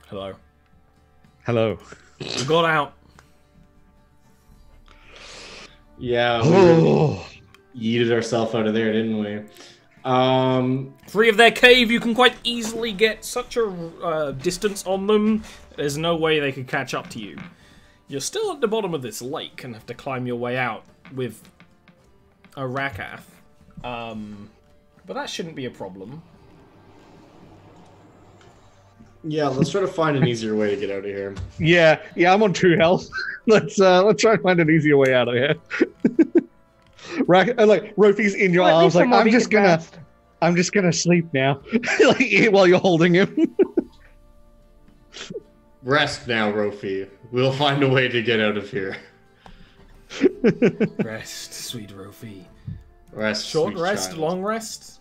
Hello. Hello. We got out. Yeah, we yeeted ourselves out of there, didn't we? Free of their cave, you can quite easily get such a distance on them. There's no way they could catch up to you. You're still at the bottom of this lake and have to climb your way out with a Rakath. But that shouldn't be a problem. Yeah, let's try to find an easier way to get out of here. Yeah, I'm on 2 health. Let's try and find an easier way out of here. Like Rofi's in your arms, like I'm just gonna sleep now, like while you're holding him. Rest now, Rofi. We'll find a way to get out of here. Rest, sweet Rofi. Rest. Short rest, child. long rest.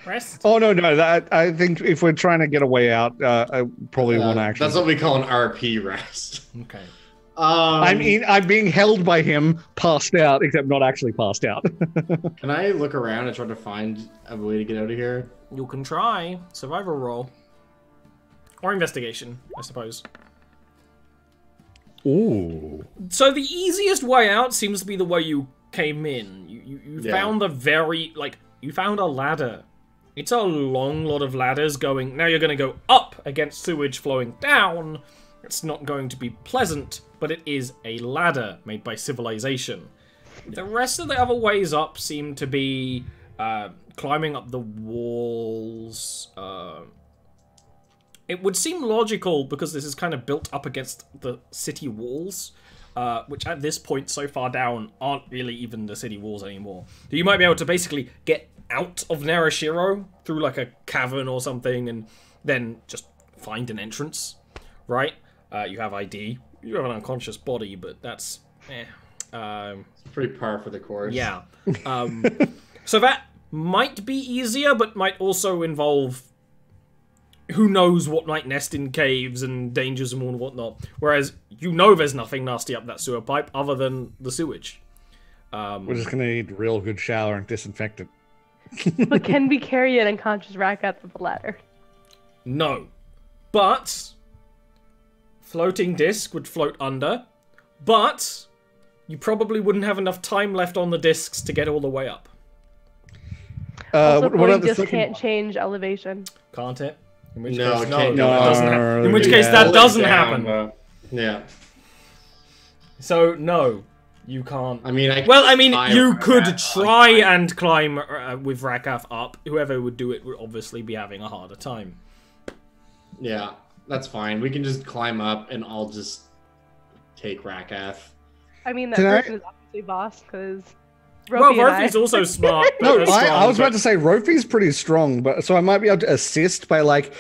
Rest. Oh no, that I think if we're trying to get a way out, I probably want to actually. That's what we call an RP rest. Okay. I'm being held by him, passed out, except not actually passed out. Can I look around and try to find a way to get out of here? You can try survival roll or investigation, I suppose. Ooh. So the easiest way out seems to be the way you came in. You found you found a ladder. It's a long lot of ladders going. Now you're going to go up against sewage flowing down. It's not going to be pleasant, but it is a ladder made by civilization. The rest of the other ways up seem to be climbing up the walls. It would seem logical because this is kind of built up against the city walls, which at this point so far down aren't really even the city walls anymore. So you might be able to basically get out of Narashiro through like a cavern or something and then just find an entrance, right? You have ID. You have an unconscious body, but that's It's pretty par for the course. yeah. So that might be easier, but might also involve who knows what might nest in caves and dangers and whatnot. Whereas you know there's nothing nasty up that sewer pipe other than the sewage. We're just gonna need a real good shower and disinfectant. But can we carry an unconscious Rakath with a ladder? No. But floating disc would float under. But you probably wouldn't have enough time left on the discs to get all the way up. Also, what floating other disc second- can't change elevation. Can't it? In which No, case, it can't go that up. doesn't happen. In which Yeah. case, that Hold it doesn't down, happen. but- Yeah. So, no. You can't. I mean, you could try and climb with Rakath up. Whoever would do it would obviously be having a harder time. Yeah, that's fine. We can just climb up and I'll just take Rakath. I mean, that Can person is obviously boss, because Well, Rofi's also smart. No, but I was about to say Rofi's pretty strong, but so I might be able to assist by like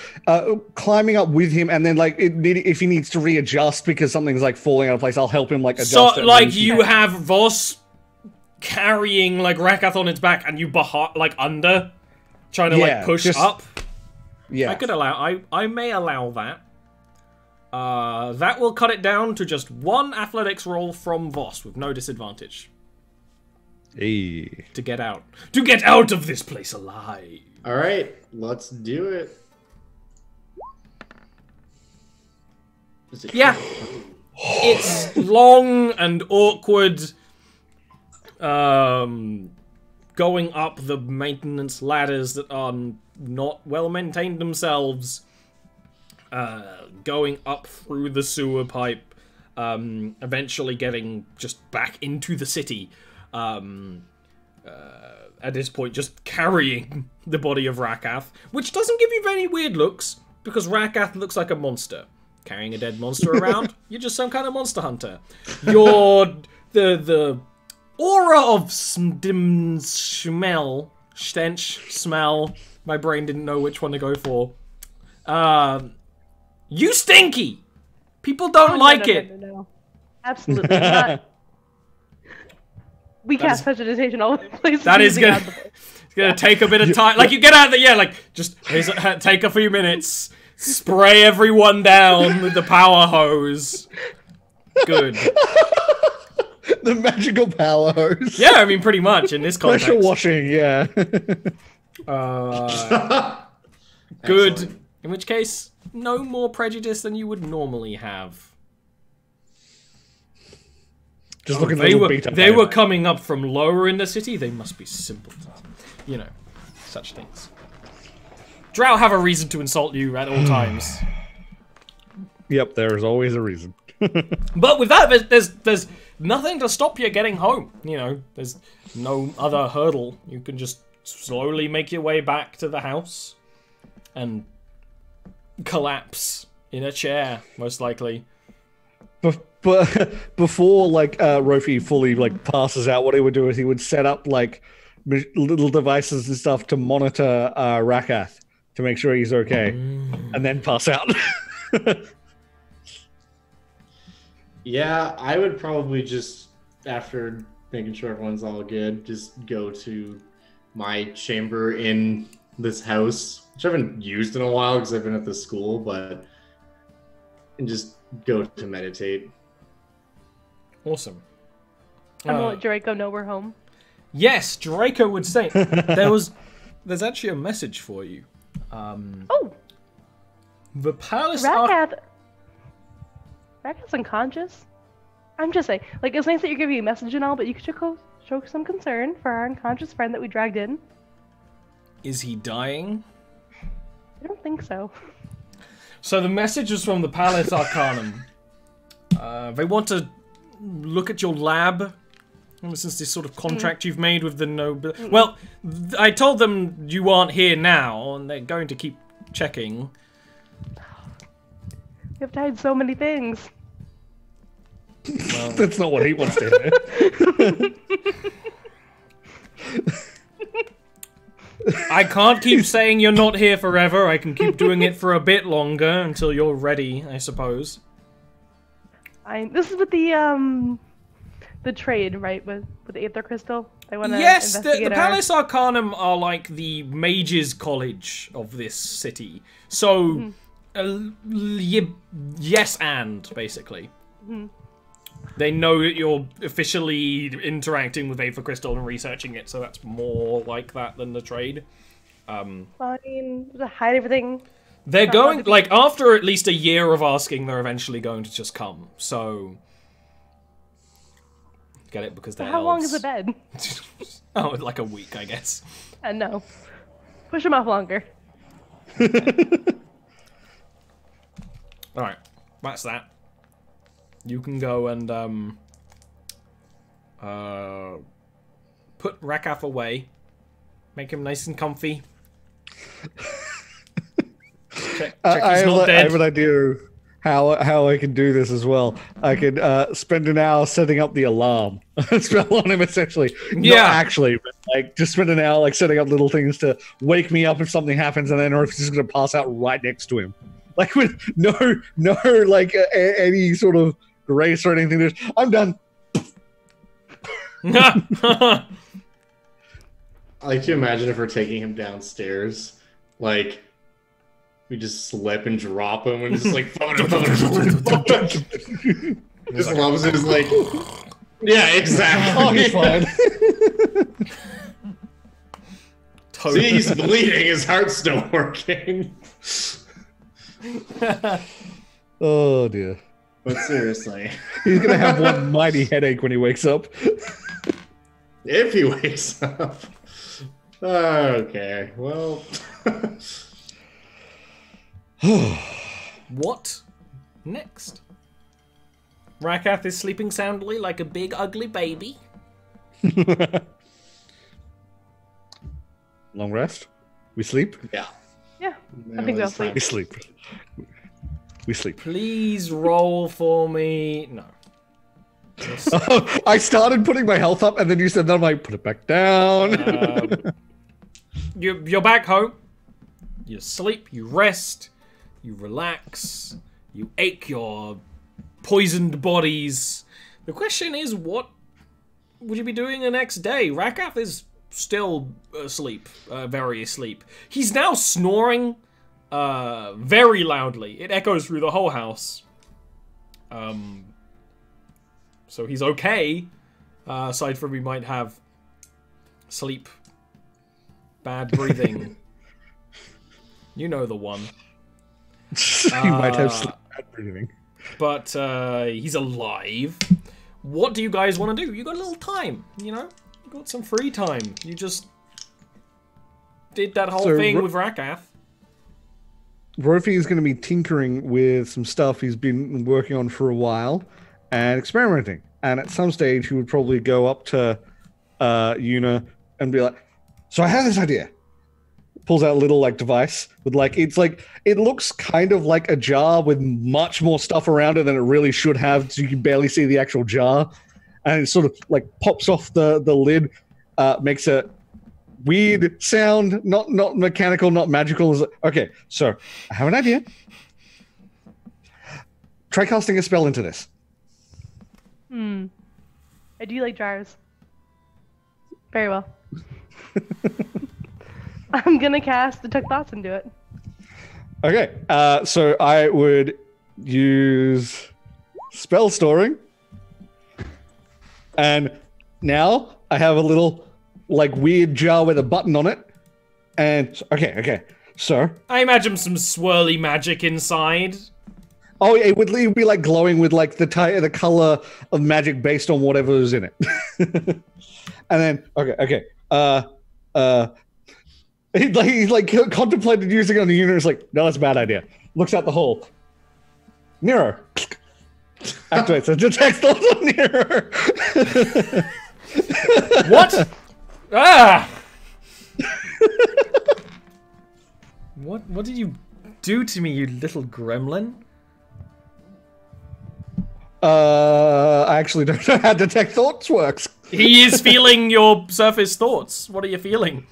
climbing up with him, and then like if he needs to readjust because something's like falling out of place, I'll help him like adjust. So, it like, when- you have Voss carrying like Rakath on its back, and you like under, trying to like push up. Yeah, I could allow. I may allow that. That will cut it down to just one athletics roll from Voss with no disadvantage. Hey. To get out. To get out of this place alive. All right, let's do it. Is it Yeah. It's long and awkward. Going up the maintenance ladders that are not well maintained themselves. Going up through the sewer pipe. Eventually getting just back into the city. At this point, just carrying the body of Rakath, which doesn't give you very weird looks, because Rakath looks like a monster. Carrying a dead monster around, you're just some kind of monster hunter. You're the aura of smell. My brain didn't know which one to go for. You stinky! People don't like it! No. Absolutely not. We cast vegetation all over the place. That is gonna, it's gonna take a bit of time. Like, you get out of the, like, just take a few minutes, spray everyone down with the power hose. Good. The magical power hose. Yeah, I mean, pretty much in this context. Pressure washing, yeah. Good. Excellent. In which case, no more prejudice than you would normally have. Just looking they were coming up from lower in the city. They must be simpletons. You know, such things. Drow have a reason to insult you at all times. Yep, there is always a reason. But with that, there's nothing to stop you getting home. You know, there's no other hurdle. You can just slowly make your way back to the house and collapse in a chair, most likely. But before like Rofi fully like passes out, what he would do is he would set up like little devices and stuff to monitor Rakath to make sure he's okay, and then pass out. Yeah, I would probably just, after making sure everyone's all good, just go to my chamber in this house, which I haven't used in a while because I've been at the school, and just go to meditate. Awesome. I'm gonna let Draco know we're home. Yes, Draco would say. There's actually a message for you. Oh! The palace... Rakath's unconscious? I'm just saying, like, it's nice that you're giving a message and all, but you could show some concern for our unconscious friend that we dragged in. Is he dying? I don't think so. So the message is from the Palace Arcanum. They want to look at your lab, since this sort of contract you've made with the noble... Well, I told them you aren't here now, and they're going to keep checking. We have tried so many things. Well, that's not what he wants to hear. I can't keep saying you're not here forever. I can keep doing it for a bit longer until you're ready, I suppose. This is with the trade, right? With the Aether Crystal. I want to yes, investigate the Palace Arcanum are like the mages' college of this city. So, yes and, basically. They know that you're officially interacting with Aether Crystal and researching it, so that's more like that than the trade. Well, I mean, to hide everything. They're going, like, after at least a year of asking, they're eventually going to just come, so... Get it? Because they're How long is the bed? Oh, like a week, I guess. No. Push them off longer. Alright, that's that. You can go and, put Rakath away. Make him nice and comfy. check I he's not dead. have an idea how I can do this as well. I could spend an hour setting up the alarm spell on him, essentially. Yeah. Not actually, but like just spend an hour like setting up little things to wake me up if something happens, and then or if he's just gonna pass out right next to him, like with no like any sort of grace or anything. I'm done. I like to imagine if we're taking him downstairs, like we just slip and drop him and just like just loves it. Is like, yeah, exactly. Oh, he's fine. Totally. See, he's bleeding. His heart's still working. Oh dear. But seriously, he's gonna have one mighty headache when he wakes up. If he wakes up. Okay, well. What next? Rakath is sleeping soundly like a big ugly baby. Long rest. We sleep. Yeah. Yeah, I think we'll sleep. We sleep. We sleep. Please roll for me. No. I started putting my health up, and then you said, "No, I'm like, put it back down." You're back home. You sleep. You rest. You relax. You ache your poisoned bodies. The question is, what would you be doing the next day? Rakath is still asleep, very asleep. He's now snoring very loudly. It echoes through the whole house. So he's okay. Aside from he might have sleep, bad breathing. You know the one. He might have sleep and breathing. But he's alive. What do you guys want to do? You got a little time, you know? You got some free time. You just did that whole thing with Rakath. Rofi is going to be tinkering with some stuff he's been working on for a while and experimenting. And at some stage, he would probably go up to Yuna and be like, so I have this idea. Pulls out a little like device with like, it looks kind of like a jar with much more stuff around it than it really should have. So you can barely see the actual jar. And it sort of like pops off the lid, makes a weird sound, not mechanical, not magical. Okay, so I have an idea. Try casting a spell into this. I do like jars. Very well. I'm gonna cast Detect Thoughts into it. Okay, so I would use spell storing. And now I have a little like weird jar with a button on it. And okay, so I imagine some swirly magic inside. oh, it would be like glowing with like the color of magic based on whatever's in it. And then okay. He like contemplated using it on the unit. It's like, no, that's a bad idea. Looks out the hole. Nero activates a detect thoughts on Nero. What? Ah! What did you do to me, you little gremlin? I actually don't know how detect thoughts works. He is feeling your surface thoughts. What are you feeling?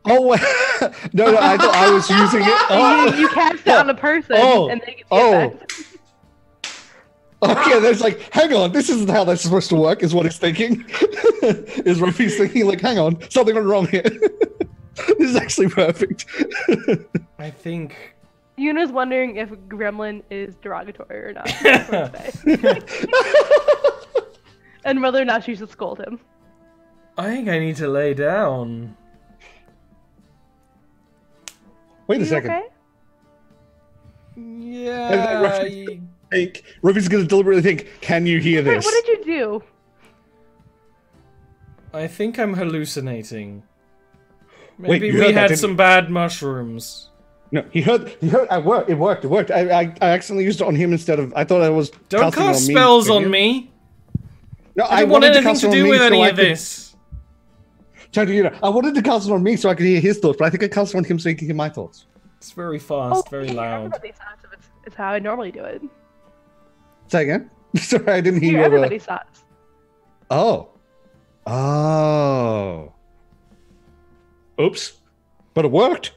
Oh no! I thought I was using it. Oh, You cast it on a person, and they get the effect. Okay, there's like, hang on, this isn't how that's supposed to work, is what he's thinking. Is Ruffy's thinking, like, hang on, something went wrong here. This is actually perfect. I think... Yuna's wondering if gremlin is derogatory or not. That's what I say. And whether or not she should scold him. I think I need to lay down. Wait a second. Okay? Yeah... Ruffy's going to deliberately think, can you hear Wait, this? what did you do? I think I'm hallucinating. Wait, Maybe you we heard that, had didn't some bad mushrooms. No, he heard, it worked. I accidentally used it on him instead of, I thought I was Don't casting cast on me. spells on me! No, I don't want wanted anything cast to it on do me with so any I of could- this. I wanted to cast it on me so I could hear his thoughts, but I think I cast it on him so he could hear my thoughts. It's very fast, very loud. Everybody's thoughts of it's how I normally do it. Say again? Sorry, I didn't hear Hear you. everybody's thoughts. Oh. Oops. But it worked.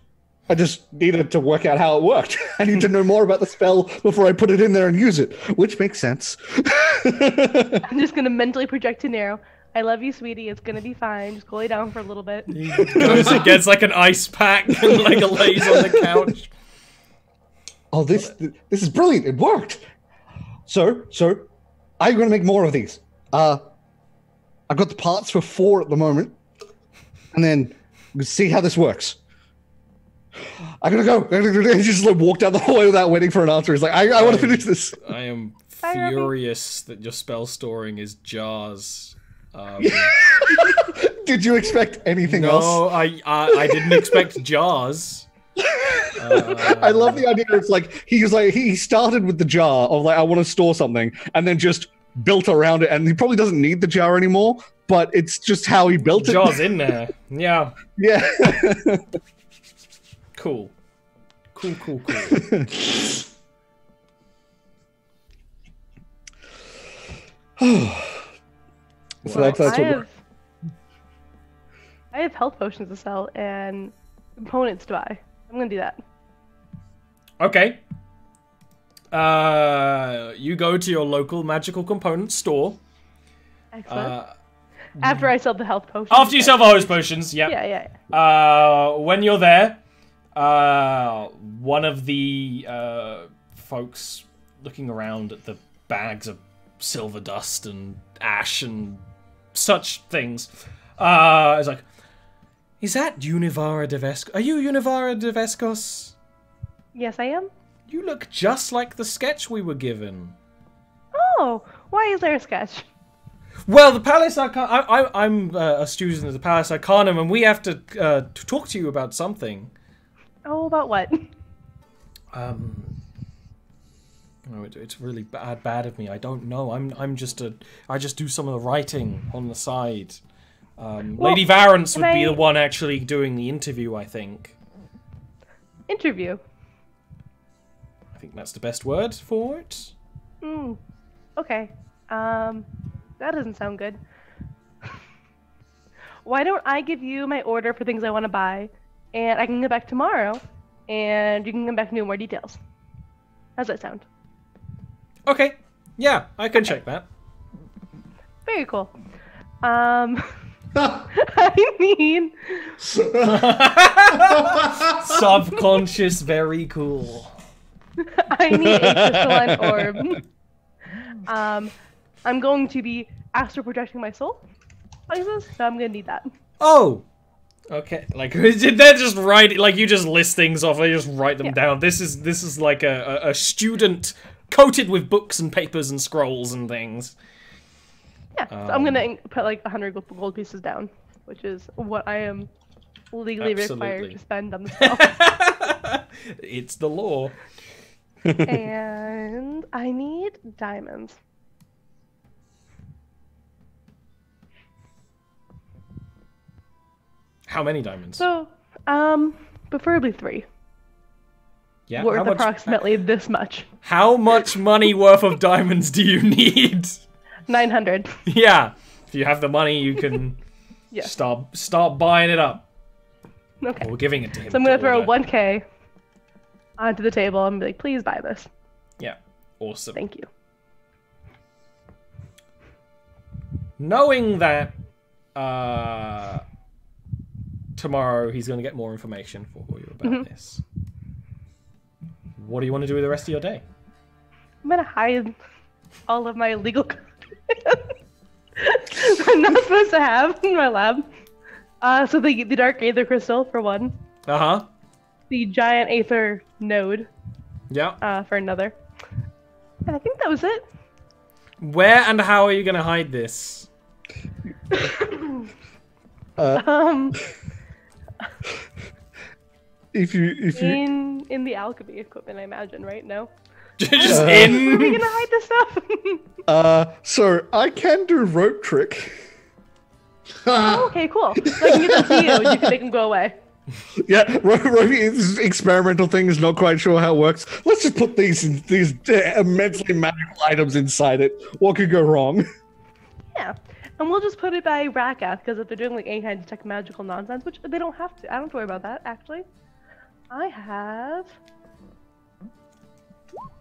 I just needed to work out how it worked. I need to know more about the spell before I put it in there and use it, which makes sense. I'm just gonna mentally project to Nero. I love you, sweetie. It's gonna be fine. Just go lay down for a little bit. He goes and gets like an ice pack and like lays on the couch. Oh, this is brilliant. It worked. So, I'm going to make more of these. I've got the parts for 4 at the moment. And then we'll see how this works. I'm going to go. He just like walked down the hallway without waiting for an answer. He's like, I want to finish this. I am furious that your spell storing is jars. Did you expect anything else? No, I didn't expect jars. I love the idea. It's like he started with the jar of like I want to store something, and then just built around it. And he probably doesn't need the jar anymore, but it's just how he built it. Jar's in there. Yeah. Yeah. Cool. So that's what. I have health potions to sell and components to buy. I'm gonna do that. Okay. You go to your local magical component store. Excellent. After I sell the health potions. After you sell the host potions, yep. Yeah. When you're there, one of the folks looking around at the bags of silver dust and ash and such things is like, is that Univara de Vescos? Are you Univara de Vescos? Yes, I am. You look just like the sketch we were given. Oh, why is there a sketch? Well, the Palace Arcanum. I'm a student of the Palace Arcanum, and we have to talk to you about something. Oh, about what? Oh, it's really bad of me. I don't know. I just do some of the writing on the side. Lady Varence would be the one actually doing the interview, I think. Interview? I think that's the best word for it. Okay. That doesn't sound good. Why don't I give you my order for things I want to buy, and I can get back tomorrow, and you can come back and do more details. How's that sound? Okay. Yeah, I can check that. Very cool. I mean... Subconscious, very cool. I need a crystalline orb. I'm going to be astral projecting my soul, so I'm gonna need that. Oh! Okay, like, they're just writing, like, you just list things off, they just write them down. This is like a student coated with books and papers and scrolls and things. Yeah, so I'm gonna put like 100 gold pieces down, which is what I am legally required to spend on the spell. It's the law. And I need diamonds. How many diamonds? So, preferably 3. Yeah, worth approximately this much. How much money worth of diamonds do you need? 900. Yeah, if you have the money, you can start buying it up. Okay. Or giving it to him. So I'm gonna throw 1k onto the table and be like, please buy this. Yeah, awesome. Thank you. Knowing that tomorrow he's going to get more information for you about this, what do you want to do with the rest of your day? I'm gonna hide all of my illegal I'm not supposed to have in my lab. So the dark aether crystal for one. Uh-huh. The giant aether node. Yeah. For another. And I think that was it. Where and how are you going to hide this? If you in the alchemy equipment, I imagine, right? No. Just in. Where are we gonna hide this stuff? So I can do rope trick. Oh, okay, cool. So I can get them to you, and you can make them go away. Yeah, this experimental thing is not quite sure how it works. Let's just put these immensely magical items inside it. What could go wrong? Yeah, and we'll just put it by Rakath, because if they're doing like any kind of tech magical nonsense, which they don't have to, I don't have to worry about that actually. I have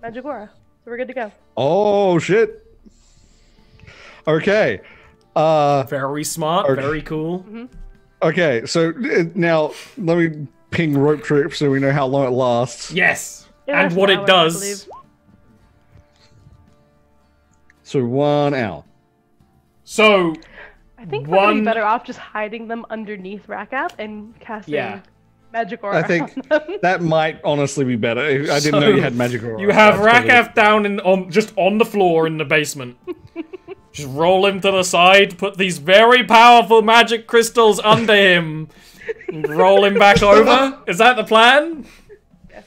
magic aura, so we're good to go. Oh shit. Okay. Very smart. Okay. Very cool. Okay, so now let me ping rope trip so we know how long it lasts. Yes, Yeah, and what an it hour, I does. believe. So 1 hour. So I think we're gonna be better off just hiding them underneath Rakath and casting magic aura. I think on them. that might honestly be better. I didn't know you had magic aura. You have That's Rakath down just on the floor in the basement. Just roll him to the side, put these very powerful magic crystals under him, and roll him back over. Is that the plan? Yes.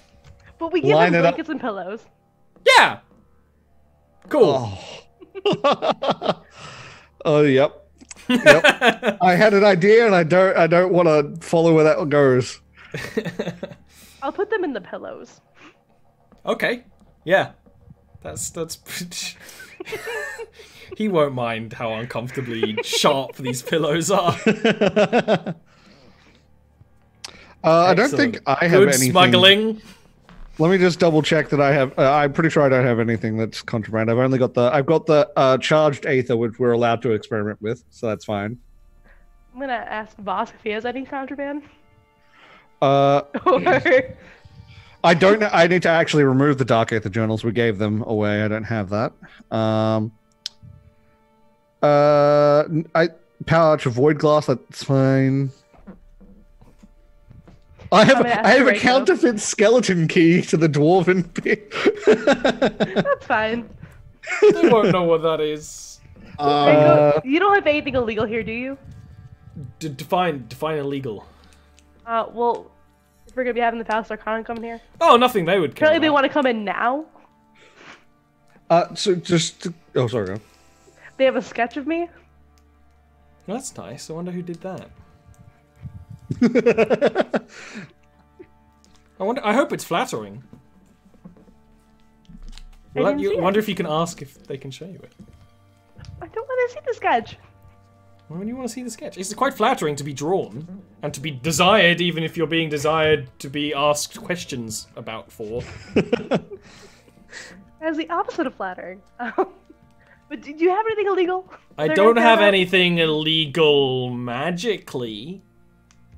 But we give Line them it up. blankets and pillows. Yeah. Cool. Oh, yep. I had an idea, and I don't want to follow where that goes. I'll put them in the pillows. Okay. Yeah. That's pretty... He won't mind how uncomfortably sharp these pillows are. I don't think I have Good anything. smuggling. Let me just double check that I have. I'm pretty sure I don't have anything that's contraband. I've got the charged aether, which we're allowed to experiment with, so that's fine. I'm gonna ask Voss if he has any contraband. Or Or I don't know. I need to actually remove the dark aether journals. We gave them away. I don't have that. Power arch of void glass. That's fine. I have I'm gonna ask I have a Draco. counterfeit skeleton key to the dwarven pit. That's fine. They won't know what that is. Draco, you don't have anything illegal here, do you? Define illegal. Well, if we're gonna be having the Palace Arcana come in here, Oh, nothing they would care apparently they about. want to come in now. So just oh, sorry. Go. They have a sketch of me. That's nice. I wonder who did that. I hope it's flattering. I didn't see it. Wonder if you can ask if they can show you it. I don't want to see the sketch. Why would you want to see the sketch? It's quite flattering to be drawn and to be desired, even if you're being desired to be asked questions about for. That's the opposite of flattering. But do you have anything illegal? I They're don't gonna have go- anything illegal magically.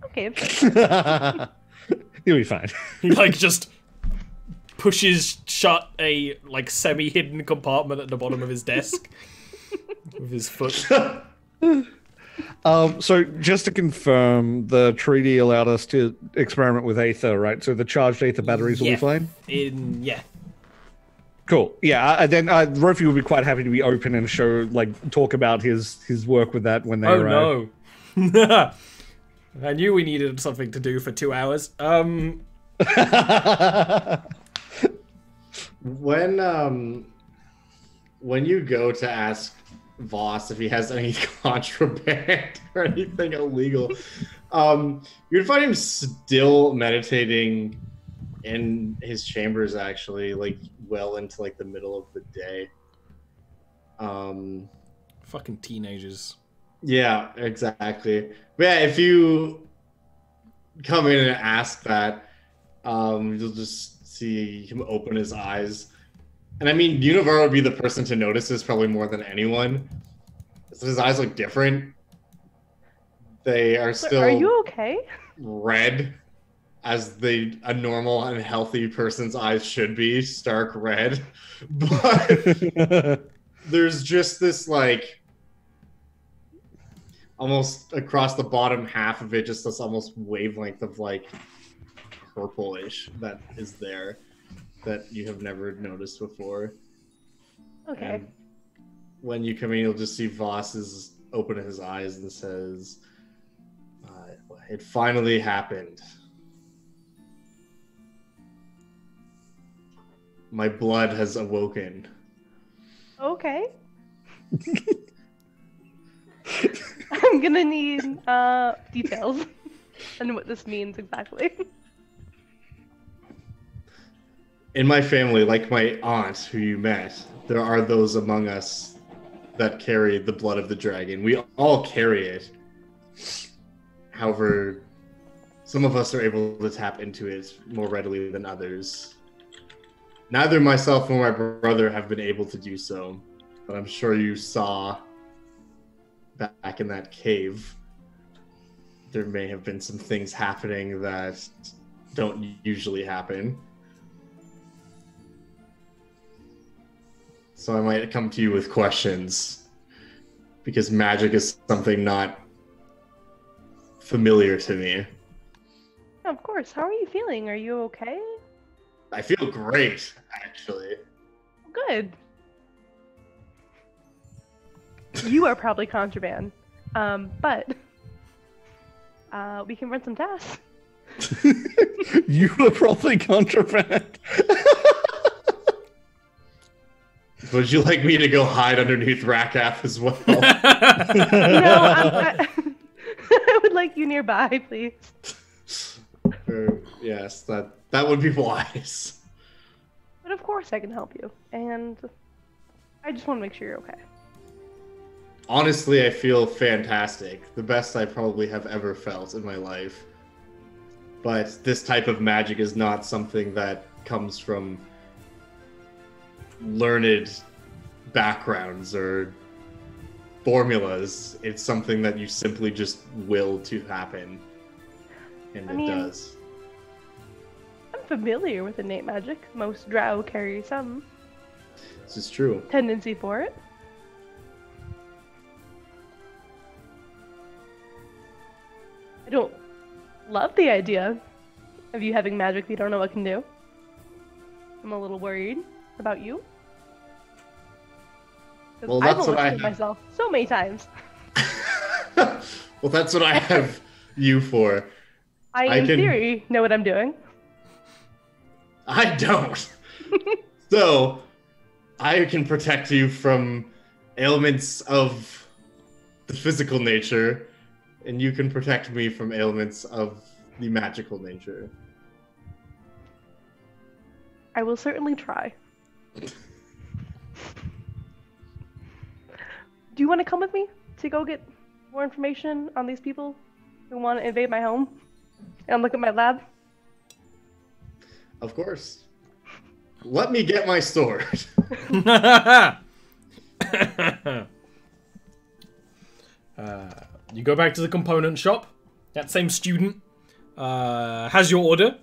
Okay. You'll be fine. He just pushes shut a semi-hidden compartment at the bottom of his desk with his foot. So just to confirm, the treaty allowed us to experiment with Aether, right? So the charged Aether batteries will be fine? Yeah. Cool. Yeah, and then Rofi would be quite happy to be open and talk about his work with that when they arrive. No. I knew we needed something to do for 2 hours. When you go to ask Voss if he has any contraband or anything illegal, you'd find him still meditating in his chambers, actually, well into the middle of the day. Fucking teenagers. Yeah, exactly. But yeah, if you come in and ask that, you'll just see him open his eyes. And I mean, Univar would be the person to notice this probably more than anyone. So his eyes look different. They are still Are you okay? red, as a normal and healthy person's eyes should be, stark red. But there's just this almost across the bottom half of it, just this almost wavelength of purplish that is there that you have never noticed before. Okay. And when you come in, you'll just see Voss open his eyes and says, "It finally happened. My blood has awoken." Okay. I'm gonna need details and what this means exactly. In my family, like my aunt who you met, there are those among us that carry the blood of the dragon. We all carry it. However, some of us are able to tap into it more readily than others. Neither myself nor my brother have been able to do so, but I'm sure you saw back in that cave, there may have been some things happening that don't usually happen. So I might come to you with questions, because magic is something not familiar to me. Of course. How are you feeling? Are you okay? I feel great, actually. Good. You are probably contraband. But we can run some tests. You were probably contraband. Would you like me to go hide underneath Rakath as well? No, I would like you nearby, please. Yes, that would be wise. But of course I can help you. And I just want to make sure you're okay. Honestly, I feel fantastic. The best I probably have ever felt in my life. But this type of magic is not something that comes from learned backgrounds or formulas. It's something that you simply just will to happen. And it does. I'm familiar with innate magic. Most drow carry some This is true. tendency for it. I don't love the idea of you having magic you don't know what can do. I'm a little worried about you. Well, I've that's what almost I killed have. myself so many times. Well, that's what I have you for. I in theory, know what I'm doing. I don't. So, I can protect you from ailments of the physical nature, and you can protect me from ailments of the magical nature. I will certainly try. Do you want to come with me to go get more information on these people who want to invade my home and look at my lab? Of course. Let me get my sword. You go back to the component shop. That same student has your order.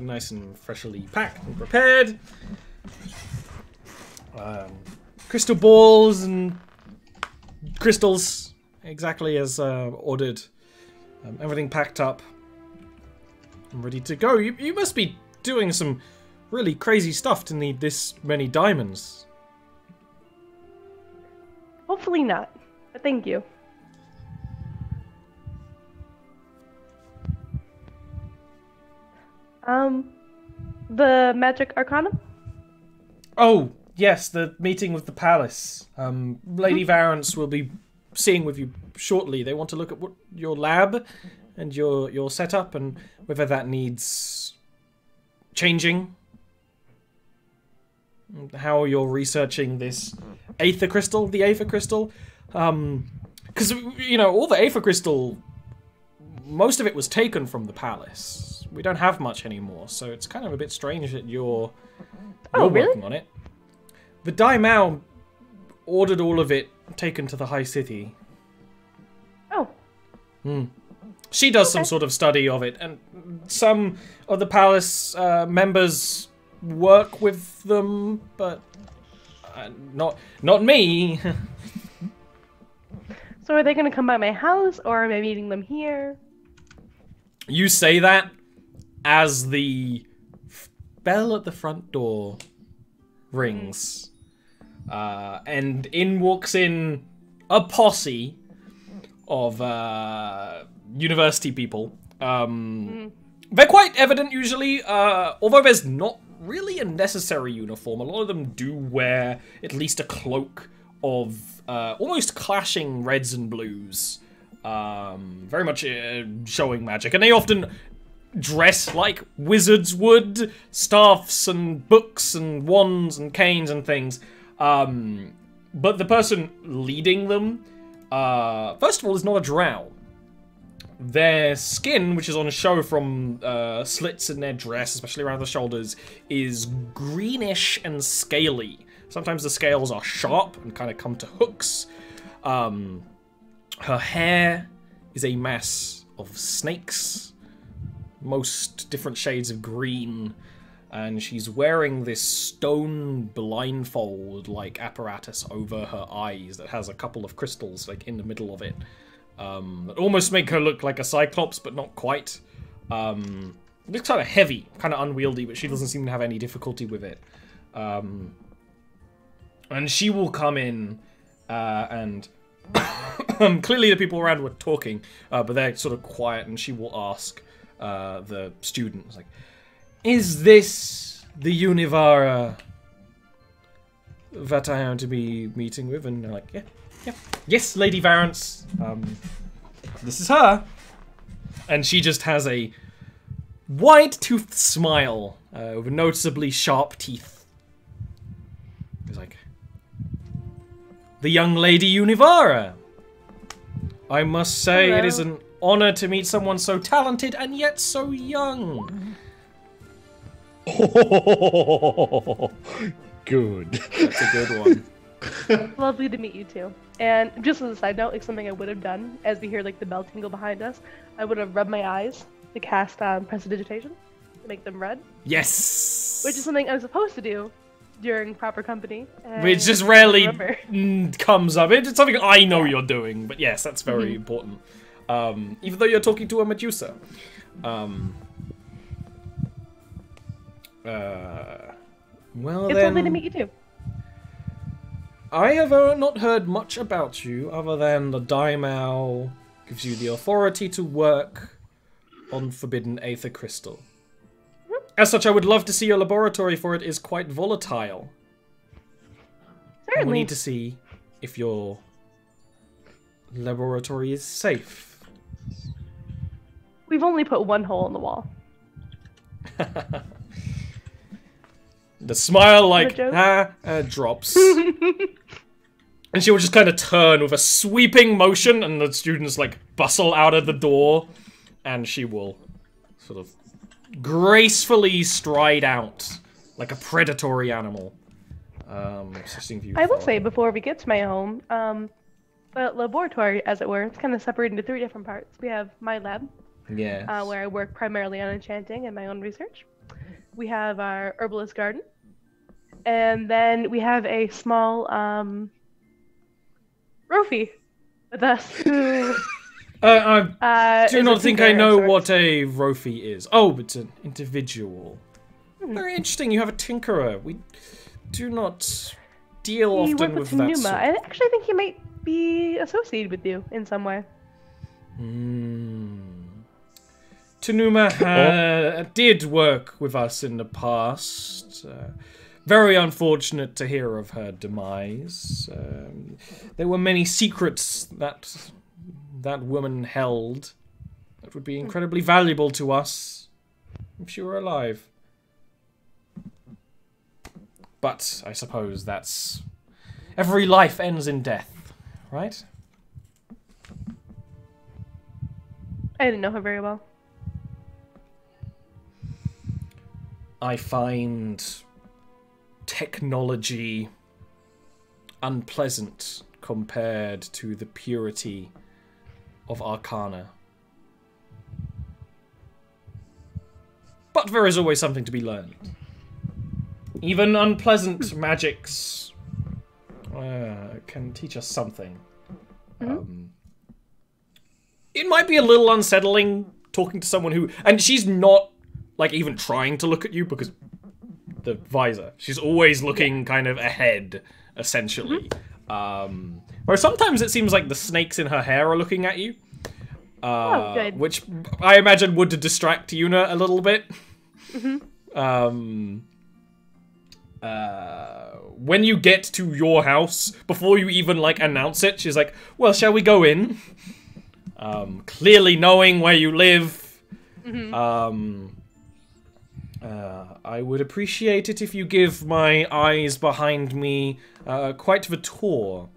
Nice and freshly packed and prepared. Crystal balls and crystals, exactly as ordered. Everything packed up and ready to go. You must be doing some really crazy stuff to need this many diamonds. Hopefully not, but thank you. The magic arcana? Oh, yes, the meeting with the palace. Lady Varence will be seeing with you shortly. They want to look at what your lab and your setup and whether that needs changing. How you're researching this Aether Crystal, the Aether Crystal. Because, you know, all the Aether Crystal, most of it was taken from the palace. We don't have much anymore, so it's kind of a bit strange that you're working on it. The Daimao ordered all of it taken to the High City. Oh. She does some sort of study of it, and some of the palace members work with them, but not me. So are they going to come by my house, or am I meeting them here? You say that as the bell at the front door rings. And in walks in a posse of university people. They're quite evident usually, although there's not really a necessary uniform. A lot of them do wear at least a cloak of almost clashing reds and blues. Very much showing magic. And they often dress like wizards would. Staffs and books and wands and canes and things. But the person leading them, first of all, is not a drow. Their skin, which is on show from slits in their dress, especially around the shoulders, is greenish and scaly. Sometimes the scales are sharp and kind of come to hooks. Her hair is a mass of snakes, most different shades of green, and she's wearing this stone blindfold-like apparatus over her eyes that has a couple of crystals like in the middle of it. That almost make her look like a cyclops, but not quite. It looks kind of heavy, kind of unwieldy, but she doesn't seem to have any difficulty with it. And she will come in and clearly the people around were talking, but they're sort of quiet, and she will ask the student, like, "Is this the Univara that I am to be meeting with?" And they're like, yeah. Yes, Lady Varence. This is her. And she just has a wide-toothed smile with noticeably sharp teeth. It's like, "The young Lady Univara. I must say, Hello. It is an honor to meet someone so talented and yet so young." Good. That's a good one. Lovely to meet you too. And just as a side note, like something I would have done as we hear like the bell tingle behind us, I would have rubbed my eyes to cast prestidigitation to make them red, Yes! which is something I'm supposed to do during proper company. Which just I rarely remember. comes up. It's something I know you're doing, but yes, that's very important. Even though you're talking to a Medusa. Well It's then, lovely to meet you too. I have not heard much about you other than the Daimao gives you the authority to work on forbidden aether crystal. As such, I would love to see your laboratory, for it is quite volatile. And Certainly. we need to see if your laboratory is safe. We've only put one hole in the wall. The smile, like, joke? drops. And she will just kind of turn with a sweeping motion, and the students, like, bustle out of the door. And she will sort of gracefully stride out, like a predatory animal. I will say, before we get to my home, the laboratory, as it were, it's kind of separated into 3 different parts. We have my lab, Yes. where I work primarily on enchanting and my own research. We have our herbalist garden, and then we have a small Rofi with us who I do is not a think tinkerer I of know sorts. what a Rofi is. Oh, it's an individual. Very interesting, you have a tinkerer. We do not deal He often worked with with that Tanuma. sort. I actually think he might be associated with you in some way. Tanuma did work with us in the past. Very unfortunate to hear of her demise. There were many secrets that that woman held that would be incredibly valuable to us if she were alive. But I suppose that's... every life ends in death, right? I didn't know her very well. I find technology unpleasant compared to the purity of Arcana. But there is always something to be learned. Even unpleasant magics can teach us something. It might be a little unsettling talking to someone who... and she's not, like, even trying to look at you because the visor. She's always looking kind of ahead, essentially. Where sometimes it seems like the snakes in her hair are looking at you. Oh, good. Which I imagine would distract Yuna a little bit. When you get to your house, before you even, like, announce it, she's like, well, shall we go in? Clearly knowing where you live. I would appreciate it if you give my eyes behind me quite the tour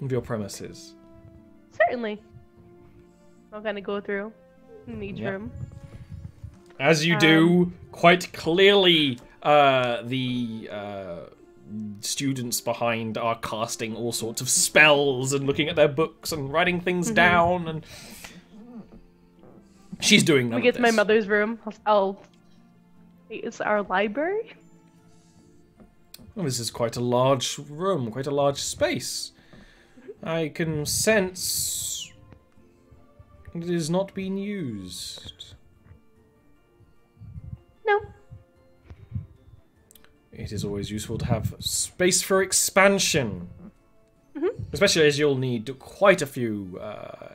of your premises. Certainly. I'll kind of go through in each room. As you do, quite clearly, the students behind are casting all sorts of spells and looking at their books and writing things down, and she's doing none We get of to my this. mother's room. It's our library? Well, this is quite a large room, quite a large space. I can sense it is not being used. No. It is always useful to have space for expansion. Especially as you'll need quite a few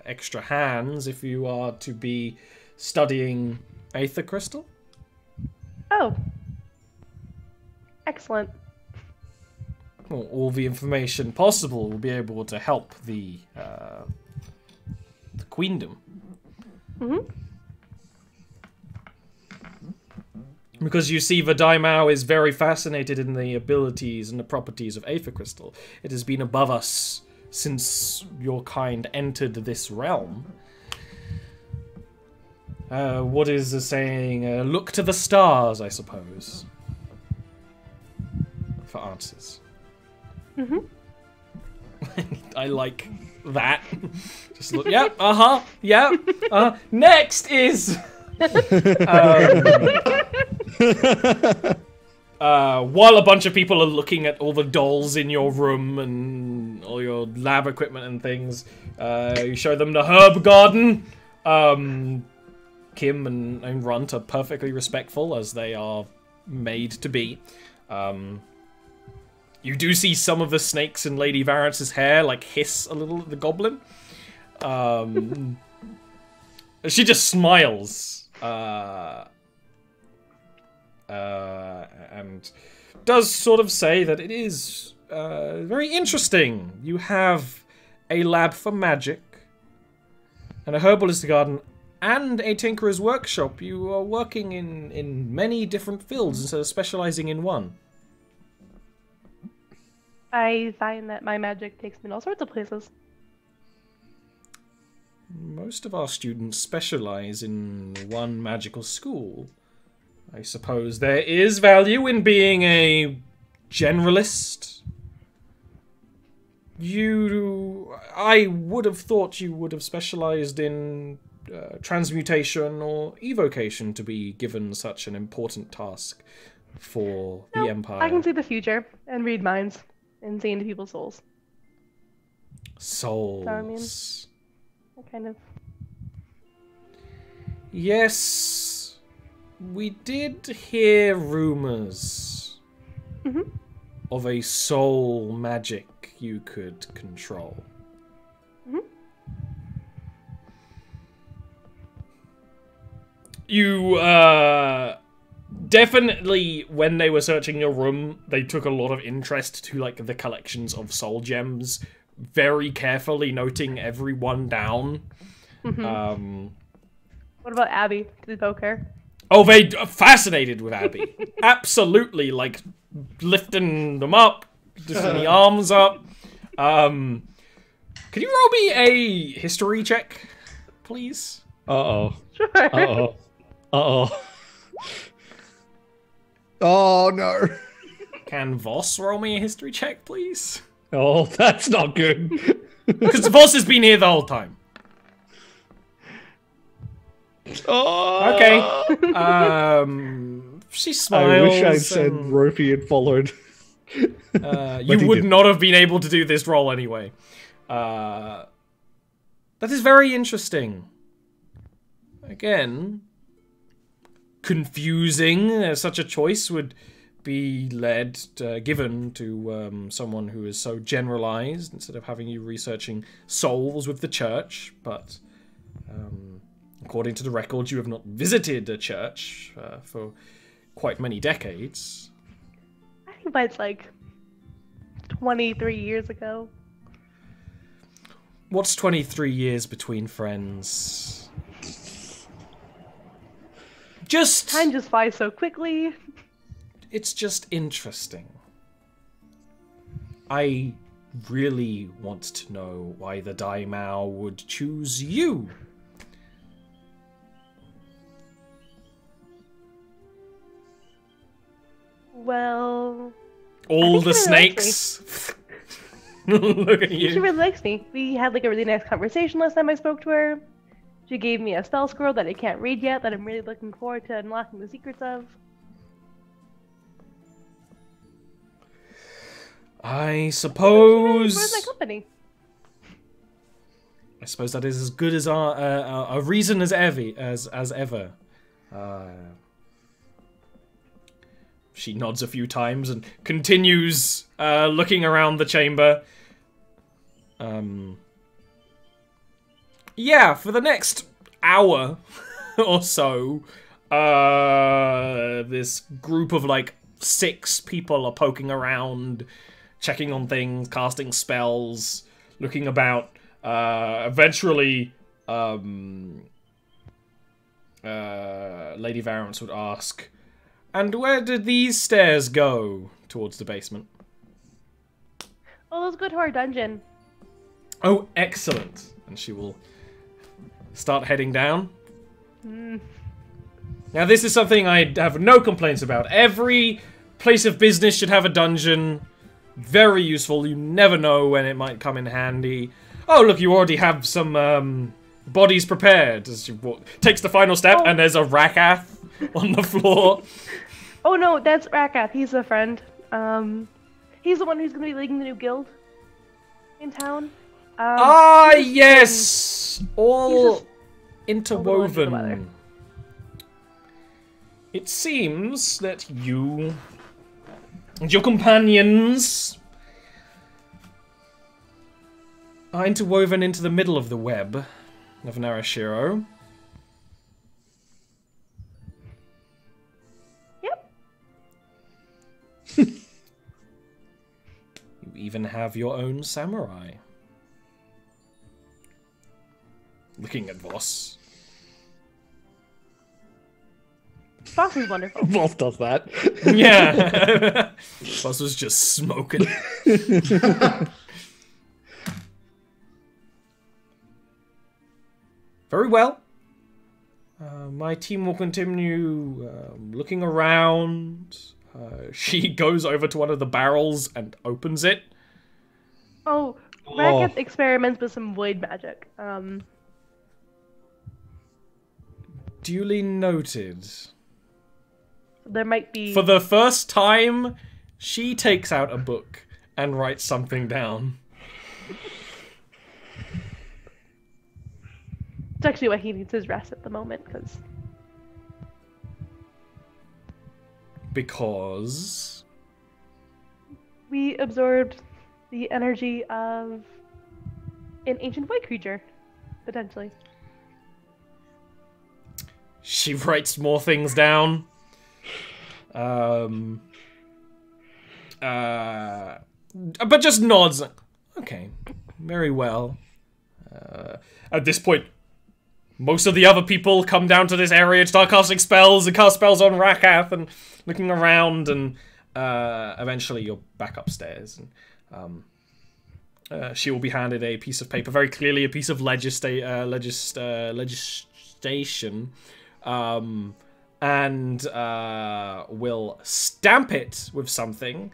extra hands if you are to be studying Aether Crystal. Oh. Excellent. Well, all the information possible will be able to help the Queendom. Because you see, the Daimao is very fascinated in the abilities and the properties of Aether Crystal. It has been above us since your kind entered this realm. What is the saying? Look to the stars, I suppose. For answers. I like that. Just look. Yep. Yep. Next is. While a bunch of people are looking at all the dolls in your room and all your lab equipment and things, you show them the herb garden. Kim and Runt are perfectly respectful as they are made to be. You do see some of the snakes in Lady Varance's hair like hiss a little at the goblin. She just smiles. And does sort of say that it is very interesting. You have a lab for magic, and a herbalist garden, and a tinkerer's workshop. You are working in many different fields instead of specializing in one. I find that my magic takes me in all sorts of places. Most of our students specialize in one magical school. I suppose there is value in being a generalist. I would have thought you would have specialized in transmutation or evocation to be given such an important task for the Empire. I can see the future and read minds and see into people's souls. Souls. So, I mean, I kind of... Yes, we did hear rumors of a soul magic you could control. You, definitely, when they were searching your room, they took a lot of interest to, like, the collections of soul gems, very carefully noting everyone down. What about Abby? Do they poke her? Oh, they fascinated with Abby. Absolutely, like, lifting them up, just the arms up. Can you roll me a history check, please? Uh-oh. Sure. Uh-oh. Uh-oh. Oh, no. Can Voss roll me a history check, please? Oh, that's not good. Because Voss has been here the whole time. Oh. Okay. She smiles. I wish I'd said Ropey had followed. You would not have been able to do this roll anyway. That is very interesting. Again, confusing. Such a choice would be given to someone who is so generalized instead of having you researching souls with the church. But according to the records, you have not visited a church for quite many decades. I think that's like 23 years ago. What's 23 years between friends? Time just flies so quickly. It's just interesting. I really want to know why the Daimao would choose you. Well... All the snakes. Look at She you. really likes me. We had like a really nice conversation last time I spoke to her. She gave me a spell scroll that I can't read yet that I'm really looking forward to unlocking the secrets of. I suppose. Where's my company? I suppose that is as good as a reason as ever. She nods a few times and continues looking around the chamber. Yeah, for the next hour or so, this group of like 6 people are poking around, checking on things, casting spells, looking about. Eventually, Lady Varance would ask, "And where did these stairs go?" Towards the basement. Oh, let's go to our dungeon. Oh, excellent. And she will start heading down. Now, this is something I have no complaints about. Every place of business should have a dungeon. Very useful. You never know when it might come in handy. Oh, look, you already have some bodies prepared. As she takes the final step, and there's a Rakath on the floor. Oh no, that's Rakath. He's a friend. He's the one who's going to be leading the new guild in town. Yes! All interwoven it seems that you and your companions are interwoven into the middle of the web of Narashiro. Yep. You even have your own samurai. Looking at Voss. Voss is wonderful. Voss does that. Yeah. Voss was just smoking. Very well. My team will continue looking around. She goes over to one of the barrels and opens it. Oh, Racket experiments with some void magic. Duly noted. There might be... For the first time, she takes out a book and writes something down. It's actually why he needs his rest at the moment, Because... we absorbed the energy of an ancient void creature, potentially. She writes more things down. But just nods. Okay, very well. At this point, most of the other people come down to this area to start casting spells and cast spells on Rakath and looking around, and eventually you're back upstairs. And she will be handed a piece of paper, very clearly a piece of legislation, and will stamp it with something.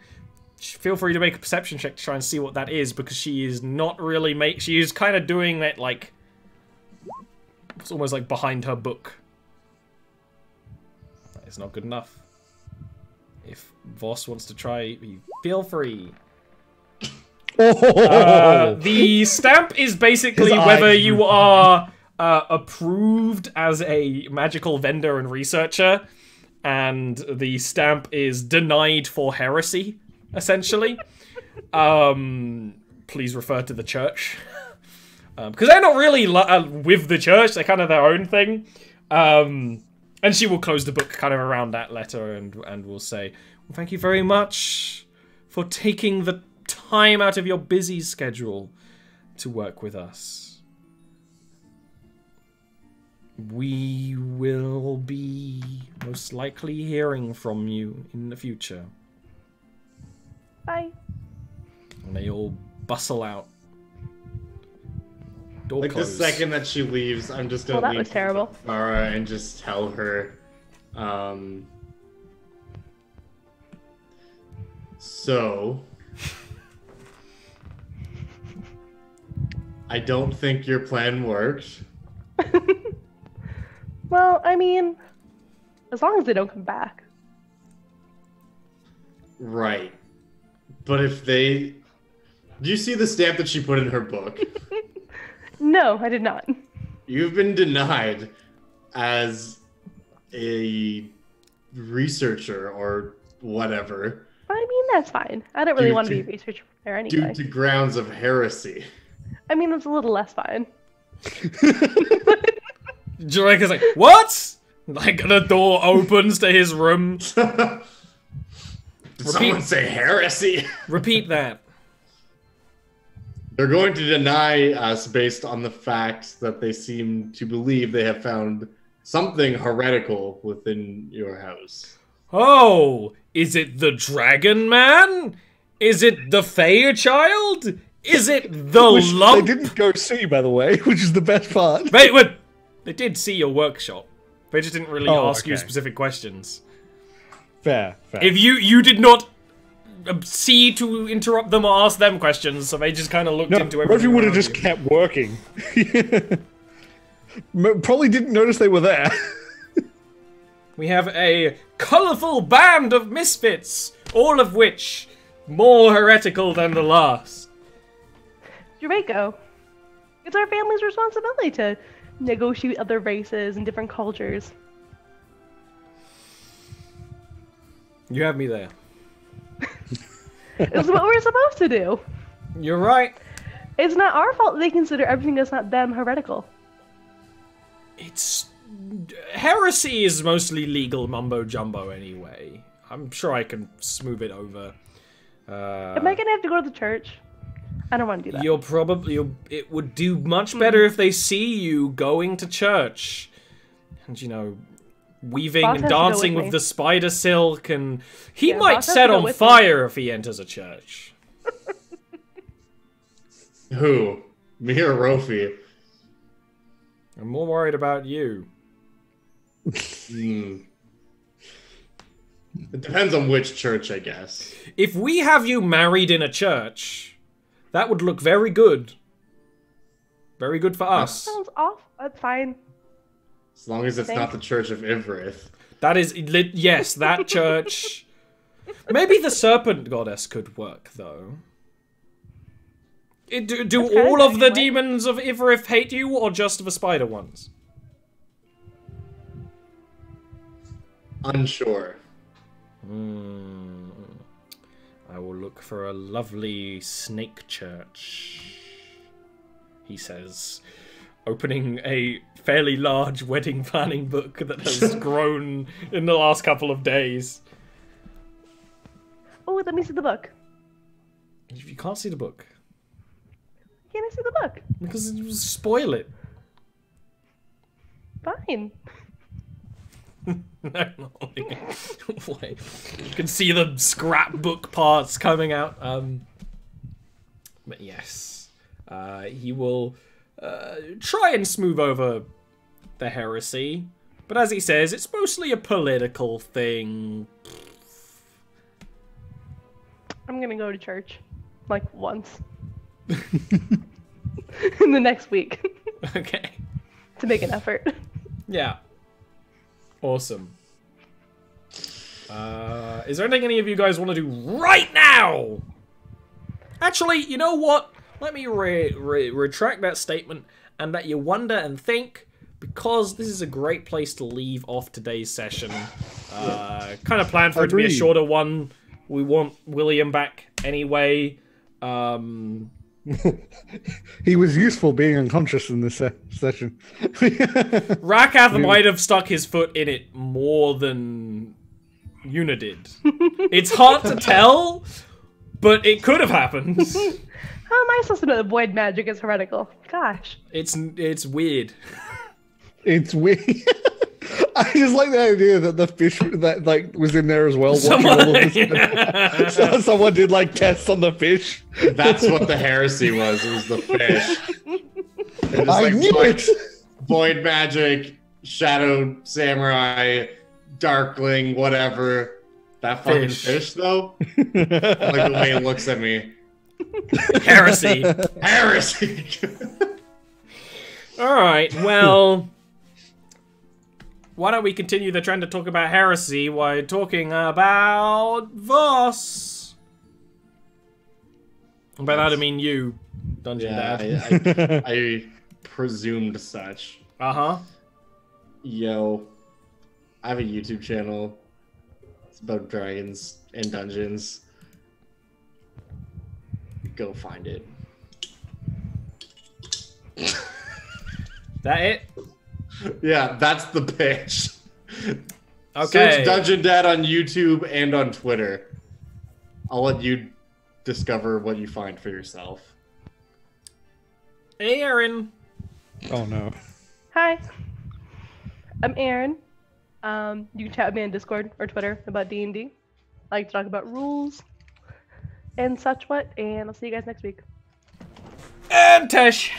Feel free to make a perception check to try and see what that is, because she is not really she is kind of doing that, like, it's almost like behind her book. That is not good enough. If Voss wants to try, feel free. The stamp is basically whether you are approved as a magical vendor and researcher, and the stamp is denied for heresy, essentially. Please refer to the church. Because they're not really with the church, they're kind of their own thing. And she will close the book kind of around that letter and will say, well, thank you very much for taking the time out of your busy schedule to work with us. We will be most likely hearing from you in the future. Bye. And they all bustle out. Door Like closed. the second that she leaves, I'm just gonna Well, that leave was terrible. Farah and just tell her, so I don't think your plan worked. Well, I mean, as long as they don't come back. Right. But if they... Do you see the stamp that she put in her book? No, I did not. You've been denied as a researcher or whatever. But I mean, that's fine. I don't really Due want to to- be a researcher there Due anyway. to grounds of heresy. I mean, it's a little less fine. Jareka's like, what? Like, the door opens to his room. Did someone say heresy? Repeat that. They're going to deny us based on the fact that they seem to believe they have found something heretical within your house. Oh, is it the Dragon Man? Is it the Fairchild? Is it the Which they lump? didn't go see, by the way, which is the best part. Wait, they did see your workshop. They just didn't really ask you okay. specific questions. Fair. If you did not see to interrupt them or ask them questions, so they just kind of looked No, into everything. Rosie would have around just you. kept working. Probably didn't notice they were there. We have a colourful band of misfits, all of which more heretical than the last. Draco, it's our family's responsibility to negotiate other races and different cultures. You have me there. It's what we're supposed to do. You're right. It's not our fault they consider everything that's not them heretical. It's... Heresy is mostly legal mumbo-jumbo anyway. I'm sure I can smooth it over. Am I gonna have to go to the church? I don't want to do that. You'll probably... it would do much better if they see you going to church. And, you know, weaving Boss and has to go dancing with with me. the spider silk, and... He Yeah, might Boss has set to go on with me. fire if he enters a church. Who? Me or Rofi? I'm more worried about you. It depends on which church, I guess. If we have you married in a church, that would look very good. Very good for us. Sounds off. That's fine. As long as it's Thanks. not the Church of Ivrith. That is, yes, that church. Maybe the serpent goddess could work, though. Do That's kinda all of the nice. demons of Ivrith hate you, or just the spider ones? Unsure. I will look for a lovely snake church, he says, opening a fairly large wedding planning book that has grown in the last couple of days. Oh, let me see the book. You can't see the book. Can I see the book? Because it will spoil it. Fine. No, wait. You can see the scrapbook parts coming out. But yes, he will try and smooth over the heresy. But as he says, it's mostly a political thing. I'm gonna go to church. Like, once. In the next week. Okay. To make an effort. Yeah. Awesome. Is there anything any of you guys want to do right now? Actually, you know what? Let me retract that statement and let you wonder and think, because this is a great place to leave off today's session. Kind of planned for it to be a Agreed. shorter one. We want William back anyway. He was useful being unconscious in this session. Rakath might have stuck his foot in it more than Yuna did. It's hard to tell, but it could have happened. How am I supposed to know that void magic is heretical? Gosh. It's weird. It's weird. I just like the idea that the fish that like was in there as well. Watching all of this. So someone did like tests on the fish. That's what the heresy was. It was the fish. It was I knew it. Void magic, shadow samurai, darkling, whatever. That fucking fish though? I like the way it looks at me. Heresy. Heresy! Alright, well... Why don't we continue the trend to talk about heresy while talking about Voss? By that I mean you, Dungeon Dad. I presumed such. Uh-huh. Yo, I have a YouTube channel. It's about dragons and dungeons. Go find it. That it? Yeah, that's the pitch. Okay. Search Dungeon Dad on YouTube and on Twitter. I'll let you discover what you find for yourself. Hey, Aaron. Oh no. Hi. I'm Aaron. You can chat with me on Discord or Twitter about D&D. I like to talk about rules and such what, and I'll see you guys next week. And Tesh.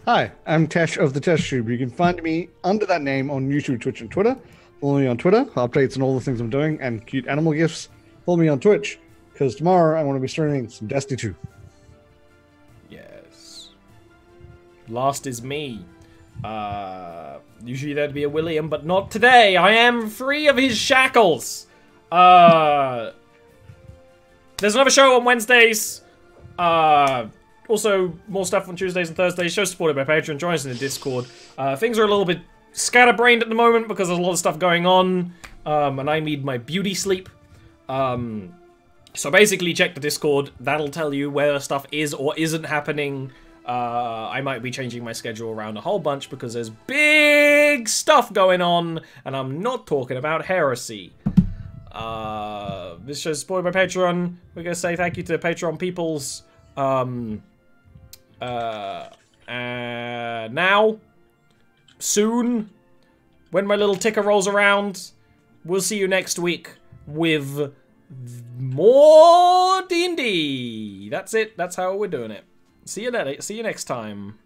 Hi, I'm Tesh of the Tesh Tube. You can find me under that name on YouTube, Twitch, and Twitter. Follow me on Twitter for updates on all the things I'm doing and cute animal gifts. Follow me on Twitch, because tomorrow I want to be streaming some Destiny 2. Yes. Last is me. Usually there'd be a William, but not today. I am free of his shackles. There's another show on Wednesdays. Also, more stuff on Tuesdays and Thursdays. Show supported by Patreon. Join us in the Discord. Things are a little bit scatterbrained at the moment because there's a lot of stuff going on. and I need my beauty sleep. So basically check the Discord. That'll tell you where stuff is or isn't happening. I might be changing my schedule around a whole bunch because there's big stuff going on, and I'm not talking about heresy. This show's supported by Patreon. We're gonna say thank you to the Patreon peoples. Now, soon, when my little ticker rolls around, we'll see you next week with more D&D. That's it. That's how we're doing it. See you next time.